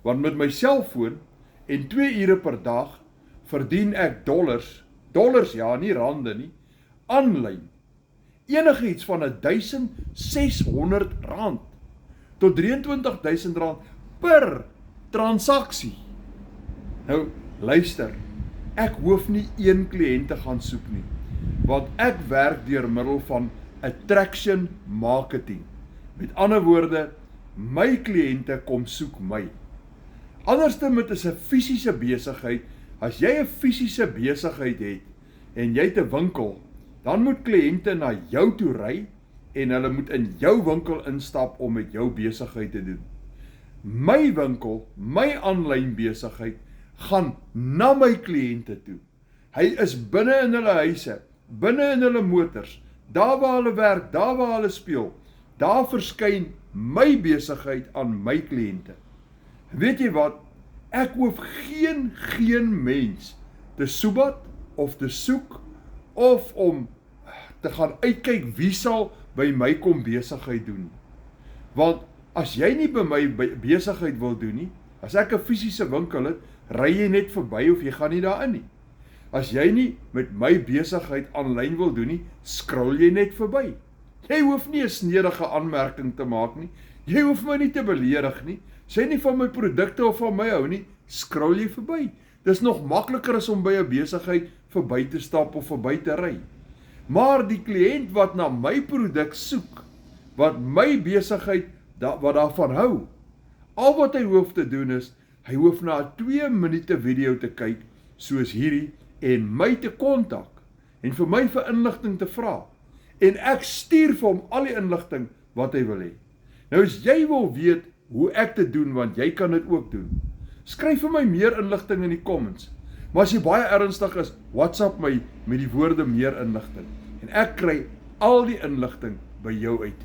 Want met my selfoon en 2 ure per dag verdien ek dollars ja, nie rande nie, aanlyn. Enige iets van R1.600 tot R23.000 per transaksie. Nou, luister, ek hoef nie een kliënt te gaan soek nie, want ek werk deur middel van attraction marketing. Met ander woorde, my kliënte kom soek my. Anderstemit is 'n fisiese besigheid. As jy 'n fisiese besigheid het en jy het 'n winkel, dan moet kliënte na jou toe ry en hulle moet in jou winkel instap om met jou besigheid te doen. My winkel, my aanlyn besigheid, gaan na my kliënte toe. Hy is binne in hulle huise, binne in hulle motors, daar waar hulle werk, daar waar hulle speel. Daar verskyn my besigheid aan my kliënte. Weet jy wat? Ek hoef geen mens te soebat of te soek of om te gaan uitkyk wie sal by my kom besigheid doen. Want as jy nie by my besigheid wil doen nie, as ek 'n fisiese winkel het, ry jy net verby of jy gaan nie daarin nie. As jy nie met my besigheid aanlyn wil doen nie, scroll jy net verby. Jy hoef nie 'n snedige aanmerking te maak nie. Jy hoef my nie te beledig nie. As jy nie van my produkte of van my hou nie, scroll jy verby. Dis nog makliker as om by 'n besigheid verby te stap of verby te ry. Maar die kliënt wat na my produk soek, wat my besigheid wat daarvan hou, al wat hy hoef te doen is, hy hoef na 'n 2 minute video te kyk, soos hierdie, en my te kontak, en vir my vir inligting te vra. En ek stuur vir hom al die inligting wat hy wil hê. Nou as jy wil weet hoe ek dit doen, want jy kan dit ook doen, skryf vir my meer inligting in die comments. Maar as jy baie ernstig is, WhatsApp my met die woorde meer inligting. En ek kry al die inligting by jou uit.